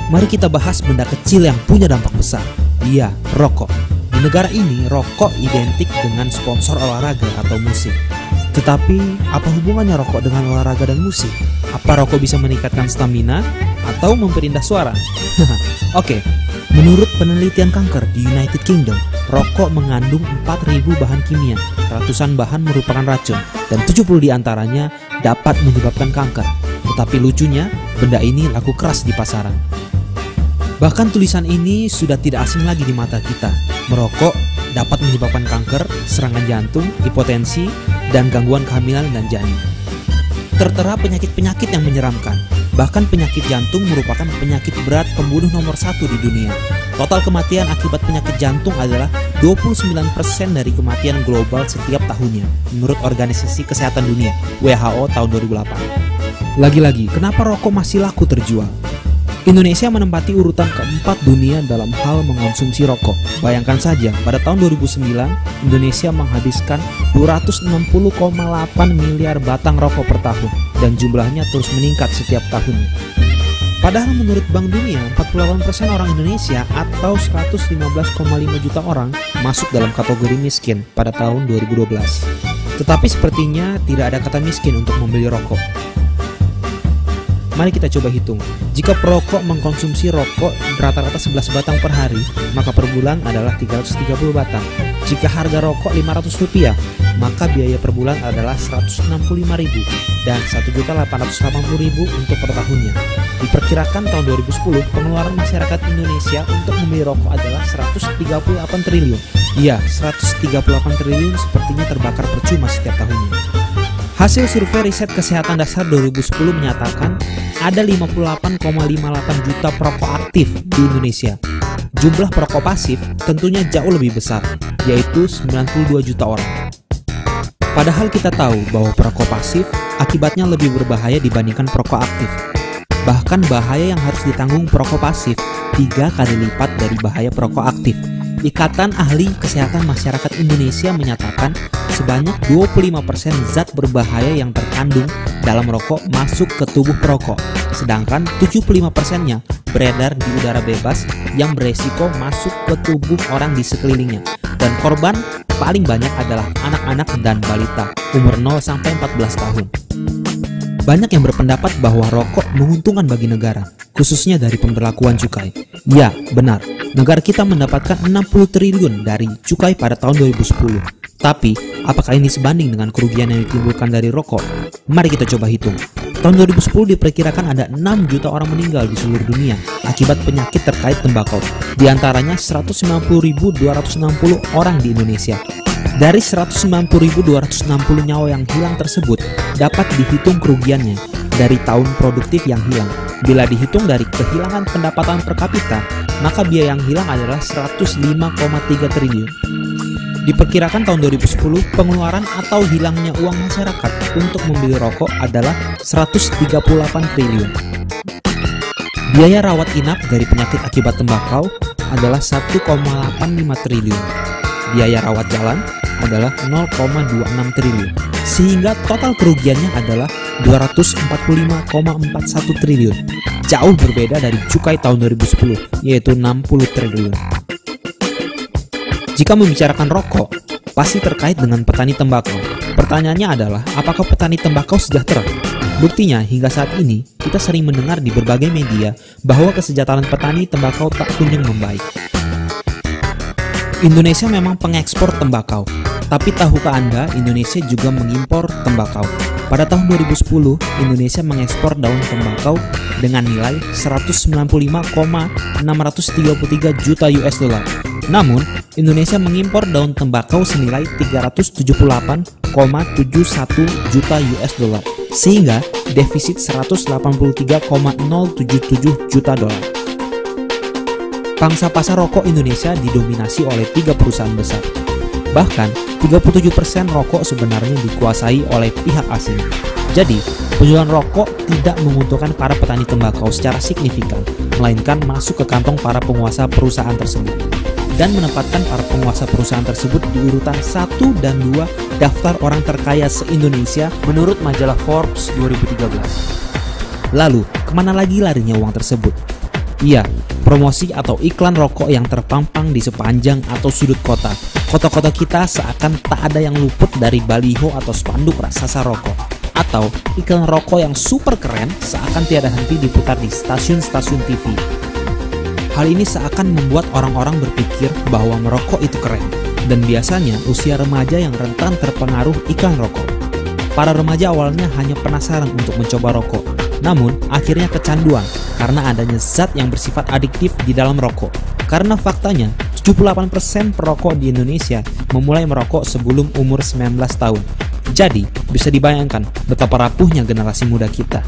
Mari kita bahas benda kecil yang punya dampak besar. Iya, rokok. Di negara ini, rokok identik dengan sponsor olahraga atau musik. Tetapi, apa hubungannya rokok dengan olahraga dan musik? Apa rokok bisa meningkatkan stamina atau memperindah suara? Oke, menurut penelitian kanker di United Kingdom, rokok mengandung 4.000 bahan kimia. Ratusan bahan merupakan racun, dan 70 diantaranya dapat menyebabkan kanker. Tetapi lucunya, benda ini laku keras di pasaran. Bahkan tulisan ini sudah tidak asing lagi di mata kita. Merokok dapat menyebabkan kanker, serangan jantung, hipotensi, dan gangguan kehamilan dan janin. Tertera penyakit-penyakit yang menyeramkan. Bahkan penyakit jantung merupakan penyakit berat pembunuh nomor 1 di dunia. Total kematian akibat penyakit jantung adalah 29% dari kematian global setiap tahunnya, menurut Organisasi Kesehatan Dunia (WHO) tahun 2008. Lagi-lagi, kenapa rokok masih laku terjual? Indonesia menempati urutan keempat dunia dalam hal mengonsumsi rokok. Bayangkan saja, pada tahun 2009, Indonesia menghabiskan 260,8 miliar batang rokok per tahun, dan jumlahnya terus meningkat setiap tahunnya. Padahal menurut Bank Dunia, 48% orang Indonesia atau 115,5 juta orang masuk dalam kategori miskin pada tahun 2012. Tetapi sepertinya tidak ada kata miskin untuk membeli rokok. Mari kita coba hitung. Jika perokok mengkonsumsi rokok rata-rata 11 batang per hari, maka per bulan adalah 330 batang. Jika harga rokok Rp500, maka biaya per bulan adalah Rp165.000 dan Rp1.880.000 untuk per tahunnya. Diperkirakan tahun 2010, pengeluaran masyarakat Indonesia untuk membeli rokok adalah Rp138 triliun. Iya, Rp138 triliun sepertinya terbakar percuma setiap tahunnya. Hasil survei riset kesehatan dasar 2010 menyatakan ada 58,58 juta perokok aktif di Indonesia. Jumlah perokok pasif tentunya jauh lebih besar, yaitu 92 juta orang. Padahal kita tahu bahwa perokok pasif akibatnya lebih berbahaya dibandingkan perokok aktif. Bahkan bahaya yang harus ditanggung perokok pasif 3 kali lipat dari bahaya perokok aktif. Ikatan Ahli Kesehatan Masyarakat Indonesia menyatakan sebanyak 25% zat berbahaya yang terkandung dalam rokok masuk ke tubuh perokok, sedangkan 75%-nya beredar di udara bebas yang beresiko masuk ke tubuh orang di sekelilingnya. Dan korban paling banyak adalah anak-anak dan balita umur 0-14 tahun. Banyak yang berpendapat bahwa rokok menguntungkan bagi negara, khususnya dari pemberlakuan cukai. Ya, benar. Negara kita mendapatkan 60 triliun dari cukai pada tahun 2010. Tapi, apakah ini sebanding dengan kerugian yang ditimbulkan dari rokok? Mari kita coba hitung. Tahun 2010 diperkirakan ada 6 juta orang meninggal di seluruh dunia akibat penyakit terkait tembakau. Di antaranya 190.260 orang di Indonesia. Dari 190.260 nyawa yang hilang tersebut, dapat dihitung kerugiannya dari tahun produktif yang hilang. Bila dihitung dari kehilangan pendapatan per kapita, maka biaya yang hilang adalah 105,3 triliun. Diperkirakan tahun 2010, pengeluaran atau hilangnya uang masyarakat untuk membeli rokok adalah 138 triliun. Biaya rawat inap dari penyakit akibat tembakau adalah 1,85 triliun. Biaya rawat jalan adalah 0,26 triliun. Sehingga total kerugiannya adalah 245,41 triliun. Jauh berbeda dari cukai tahun 2010, yaitu 60 triliun. Jika membicarakan rokok, pasti terkait dengan petani tembakau. Pertanyaannya adalah, apakah petani tembakau sejahtera? Buktinya, hingga saat ini, kita sering mendengar di berbagai media bahwa kesejahteraan petani tembakau tak kunjung membaik. Indonesia memang pengekspor tembakau, tapi tahukah Anda, Indonesia juga mengimpor tembakau. Pada tahun 2010, Indonesia mengekspor daun tembakau dengan nilai 195,633 juta US dollar. Namun, Indonesia mengimpor daun tembakau senilai 378,71 juta US dollar, sehingga defisit 183,077 juta dolar. Pangsa pasar rokok Indonesia didominasi oleh 3 perusahaan besar. Bahkan, 37% rokok sebenarnya dikuasai oleh pihak asing. Jadi, penjualan rokok tidak menguntungkan para petani tembakau secara signifikan, melainkan masuk ke kantong para penguasa perusahaan tersebut, dan menempatkan para penguasa perusahaan tersebut di urutan 1 dan 2 daftar orang terkaya se-Indonesia menurut majalah Forbes 2013. Lalu, kemana lagi larinya uang tersebut? Iya, promosi atau iklan rokok yang terpampang di sepanjang atau sudut kota. Kota-kota kita seakan tak ada yang luput dari baliho atau spanduk raksasa rokok. Atau iklan rokok yang super keren seakan tiada henti diputar di stasiun-stasiun TV. Hal ini seakan membuat orang-orang berpikir bahwa merokok itu keren. Dan biasanya usia remaja yang rentan terpengaruh iklan rokok. Para remaja awalnya hanya penasaran untuk mencoba rokok. Namun, akhirnya kecanduan karena adanya zat yang bersifat adiktif di dalam rokok. Karena faktanya, 78% perokok di Indonesia memulai merokok sebelum umur 19 tahun. Jadi, bisa dibayangkan betapa rapuhnya generasi muda kita.